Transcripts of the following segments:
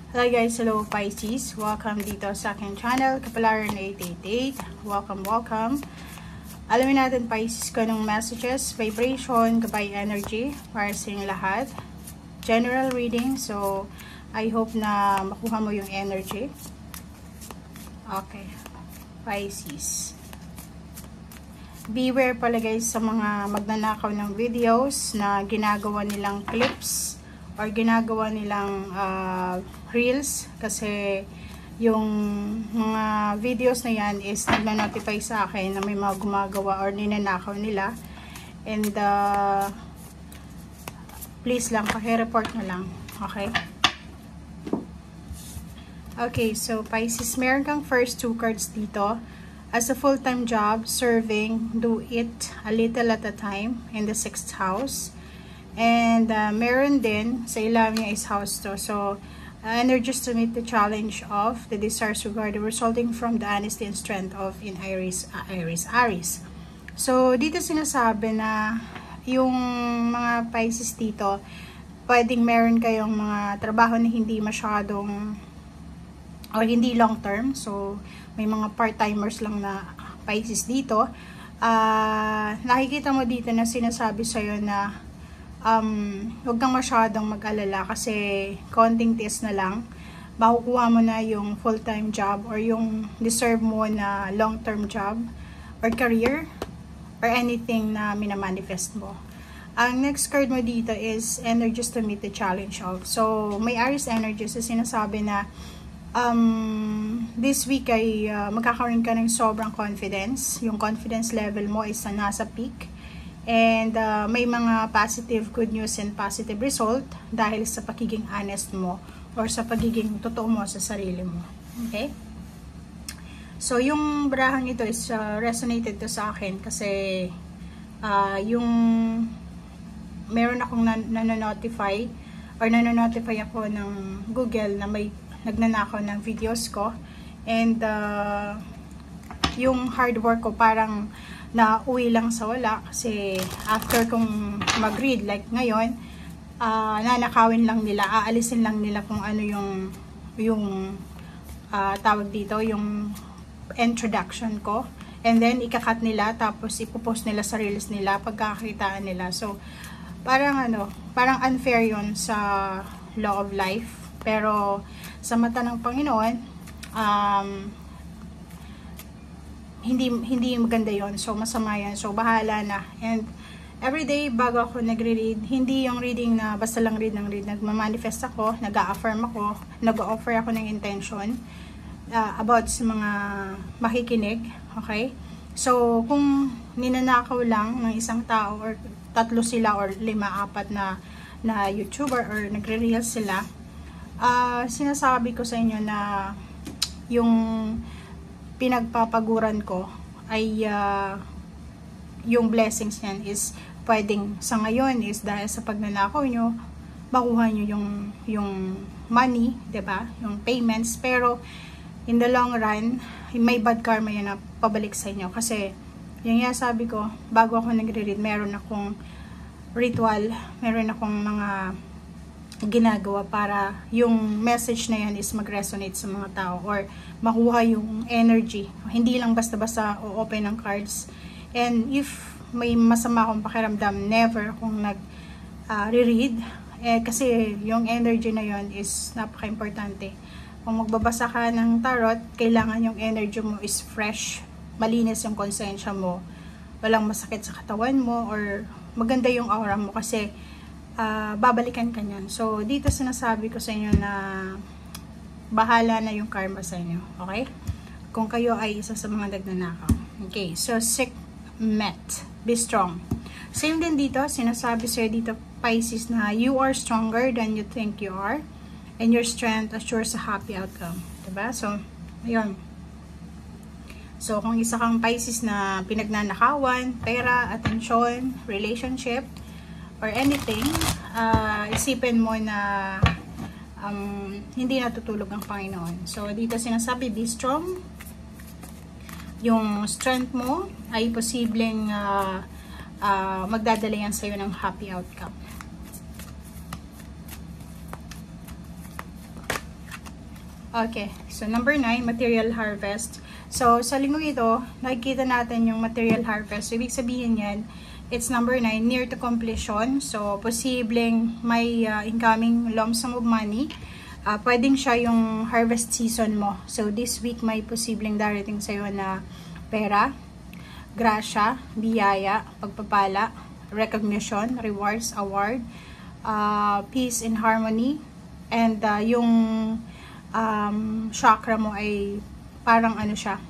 Hello guys, hello Pisces. Welcome dito sa aking channel, Kapalaran 888. Welcome. Alamin natin Pisces ko ng messages, vibration, gabay energy para sa inyong lahat. General reading, so I hope na makuha mo yung energy. Okay, Pisces. Beware pala guys sa mga magnanakaw ng videos na ginagawa nilang clips or ginagawa nilang reels, kasi yung mga videos na yan is nagna-notify sa akin na may mga gumagawa or ninanakaw nila, and please lang, paki-report na lang, okay? Okay, so Pisces, meron kang first two cards dito. As a full-time job, serving, do it a little at a time in the 6th house. And meron din sa ilalim niya is house to. So energies to meet the challenge of the desires regarding resulting from the honesty and strength of in Aries. So dito sinasabi na yung mga Pisces dito, pwedeng meron kayong mga trabaho na hindi masyadong or hindi long term. So may mga part-timers lang na Pisces dito. Nakikita mo dito na sinasabi sa'yo na huwag kang masyadong mag-alala kasi konting test na lang, makukuha mo na yung full-time job or yung deserve mo na long-term job or career or anything na minamanifest mo. Ang next card mo dito is energies to meet the challenge of. So may Aries energies na sinasabi na this week ay magkakaroon ka ng sobrang confidence. Yung confidence level mo is nasa peak. And may mga positive good news and positive result dahil sa pagiging honest mo or sa pagiging totoo mo sa sarili mo. Okay? So, yung barahang ito is resonated to sa akin kasi yung meron akong nanonotify or nanonotify ako ng Google na may nagnanakaw ng videos ko, and yung hard work ko parang na uwi lang sa wala kasi after kong mag-read like ngayon, nanakawin lang nila, aalisin lang nila kung ano yung tawag dito, yung introduction ko, and then ikakat nila tapos ipopost nila sa reels nila pagkakakitaan nila. So parang parang unfair yun sa law of life, pero sa mata ng Panginoon hindi maganda yon, so masama yan, so bahala na. And everyday bago ako nagre-read, hindi yung reading na basta lang read ng read, nagmamanifest ako, nag-a-affirm ako, nag-offer ako ng intention about sa mga makikinig, okay? So kung ninanakaw lang ng isang tao or tatlo sila or 5-4 na YouTuber or nagre-reels sila, sinasabi ko sa inyo na yung pinagpapaguran ko ay yung blessings niyan is pwedeng sa ngayon is dahil sa pagnanakaw nyo, makuha nyo yung money, diba? Yung payments, pero in the long run, may bad karma yan na pabalik sa inyo. Kasi yung sabi ko, bago ako nagre-read, meron akong ritual, meron akong mga ginagawa para yung message na yan is mag-resonate sa mga tao or makuha yung energy. Hindi lang basta-basta o-open ng cards. And if may masama akong pakiramdam, never akong nag-reread. Kasi yung energy na yon is napaka-importante. Kung magbabasa ka ng tarot, kailangan yung energy mo is fresh, malinis yung konsensya mo, walang masakit sa katawan mo, or maganda yung aura mo kasi babalikan ka niyan. So, dito sinasabi ko sa inyo na bahala na yung karma sa inyo. Okay? Kung kayo ay isa sa mga nagnanakaw. Okay. So, sick met. Be strong. Same din dito. Sinasabi sa'yo dito, Pisces, na you are stronger than you think you are. And your strength assures a happy outcome. Diba? So, ayun. So, kung isa kang Pisces na pinagnanakawan, pera, atensyon, relationship, or anything, isipin mo na hindi natutulog ang Panginoon. So, dito sinasabi, be strong. Yung strength mo ay posibleng magdadala yan sa'yo ng happy outcome. Okay, so number 9, material harvest. So, sa linggo ito, nakikita natin yung material harvest. So, ibig sabihin yan, it's number 9, near to completion. So, posibleng may incoming lump sum of money. Pwedeng siya yung harvest season mo. So, this week may posibleng darating sa'yo na pera, grasya, biyaya, pagpapala, recognition, rewards, award, peace and harmony, and yung chakra mo ay parang ano siya,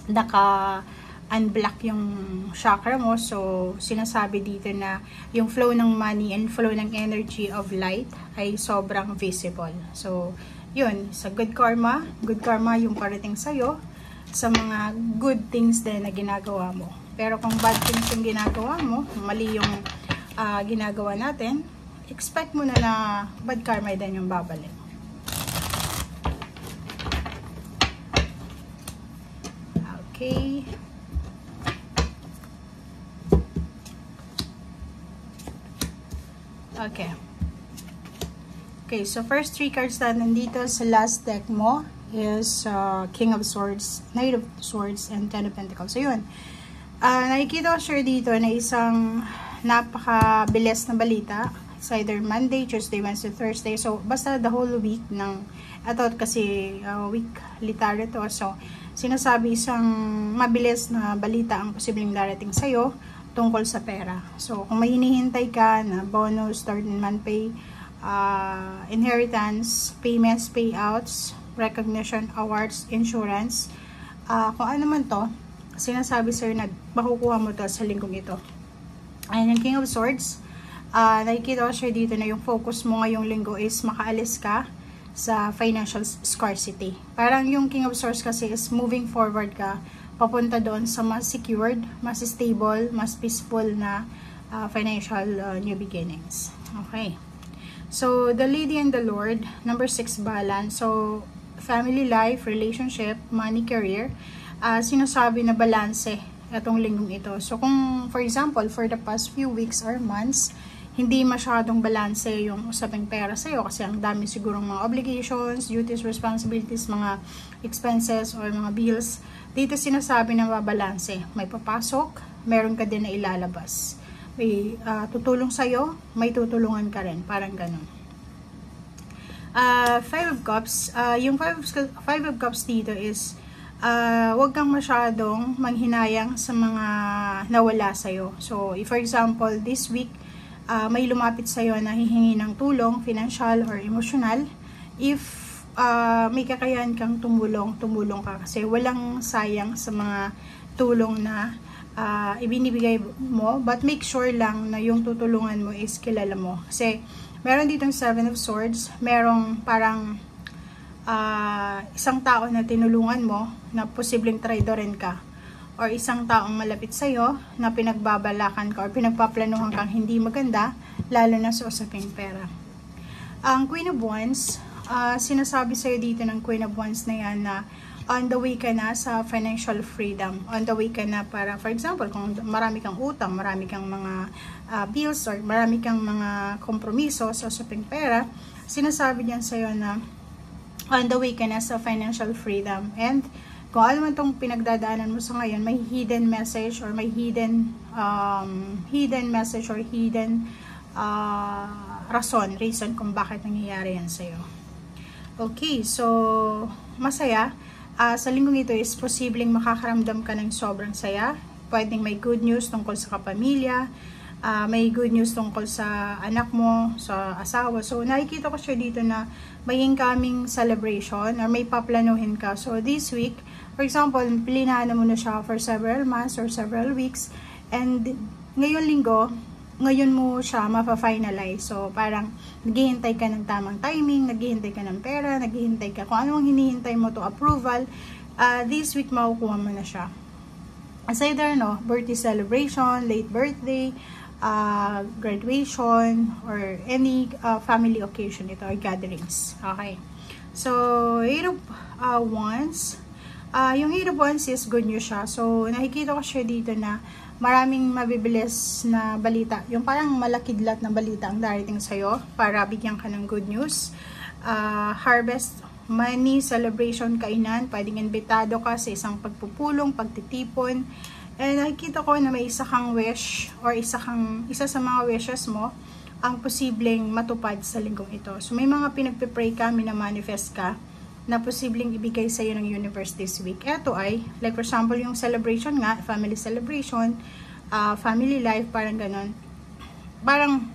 naka-unblock yung chakra mo. So, sinasabi dito na yung flow ng money and flow ng energy of light ay sobrang visible. So, yun, sa good karma yung parating sa'yo sa mga good things din na ginagawa mo. Pero kung bad things yung ginagawa mo, mali yung ginagawa natin, expect mo na bad karma din yung babalik. Okay. Okay. Okay, so first 3 cards na nandito sa last deck mo is King of Swords, Knight of Swords, and Ten of Pentacles. So, yun. Nakikita ko sure dito na isang napakabilis na balita. It's either Monday, Tuesday, Wednesday, Thursday. So, basta the whole week ng, ito kasi week literal to. So, sinasabi isang mabilis na balita ang posibleng darating sa'yo tungkol sa pera. So, kung may hinihintay ka na bonus, third month pay, inheritance, payments, payouts, recognition, awards, insurance, kung ano man to, sinasabi sa'yo na makukuha mo to sa linggong ito. Ayan yung King of Swords. Nakikita ko siya dito na yung focus mo ngayong linggo is makaalis ka sa financial scarcity. Parang yung King of Swords kasi is moving forward ka, papunta doon sa mas secured, mas stable, mas peaceful na financial new beginnings. Okay. So, the Lady and the Lord, number 6, balance. So, family life, relationship, money, career, sinasabi na balanse itong linggong ito. So, kung, for example, for the past few weeks or months, hindi masyadong balanse yung usaping pera sa'yo kasi ang dami sigurong mga obligations, duties, responsibilities, mga expenses, or mga bills. Dito sinasabi na mabalanse. May papasok, meron ka din na ilalabas. May tutulong sa'yo, may tutulungan ka rin. Parang ganun. Five of Cups. Yung Five of Cups dito is wag kang masyadong manghinayang sa mga nawala sa'yo. So, if for example, this week, may lumapit sa'yo na hihingi ng tulong, financial or emotional, if may kakayahan kang tumulong ka kasi walang sayang sa mga tulong na ibinibigay mo, but make sure lang na yung tutulungan mo is kilala mo. Kasi meron ditong 7 of Swords, merong parang isang tao na tinulungan mo na posibleng traidorin ka, or isang taong malapit sa'yo na pinagbabalakan ka or pinagpaplanuhan kang hindi maganda, lalo na sa usaping pera. Ang Queen of Wands, sinasabi sa'yo dito ng Queen of Wands na yan na on the way ka na sa financial freedom. On the way ka na para, for example, kung marami kang utang, marami kang mga bills, or marami kang mga kompromiso sa usaping pera, sinasabi niyan sa'yo na on the way ka na sa financial freedom. And kung ano man itong pinagdadaanan mo sa ngayon, may hidden message or may hidden message or hidden reason kung bakit nangyayari yan sa'yo. Okay, so masaya. Sa linggong ito is posibleng makakaramdam ka ng sobrang saya. Pwedeng may good news tungkol sa kapamilya, may good news tungkol sa anak mo, sa asawa. So, nakikita ko siya dito na may incoming celebration or may paplanuhin ka. So, this week, for example, plinano mo na siya for several months or several weeks. And ngayon linggo, ngayon mo siya mapa-finalize. So, parang naghihintay ka ng tamang timing, naghihintay ka ng pera, naghihintay ka kung anong hinihintay mo to approval. This week, makukuha mo na siya. As either, no, birthday celebration, late birthday, graduation, or any family occasion ito, or gatherings. Okay. So, Eight of Wands. Yung Eight of Wands is good news siya. So, nakikita ko siya dito na maraming mabibilis na balita. Yung parang malakidlat na balita ang darating sa'yo para bigyan ka ng good news. Harvest, money, celebration, kainan, pwedeng imbitado ka sa isang pagpupulong, pagtitipon. And nakikita ko na may isa kang wish or isa sa mga wishes mo ang posibleng matupad sa linggong ito. So may mga pinagpipray ka, minamanifest ka na posibleng ibigay sa iyo ng universe this week. Ito ay, like for example, yung celebration nga, family celebration, family life, parang ganon. Parang,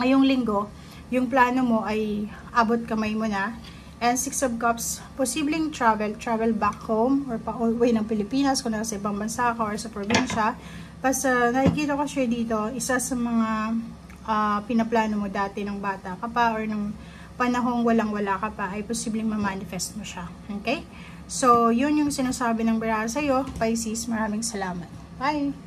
ngayong linggo, yung plano mo ay abot kamay mo na. And 6 of Cups, posibleng travel back home or pa-uwi ng Pilipinas, kung nasa ibang bansa ka or sa probinsya. Basta nakikita ko siya dito, isa sa mga pinaplano mo dati ng bata ka pa or ng panahong walang-wala ka pa, ay posibleng ma-manifest mo siya. Okay? So, yun yung sinasabi ng Baraha sa'yo. Pisces, maraming salamat. Bye!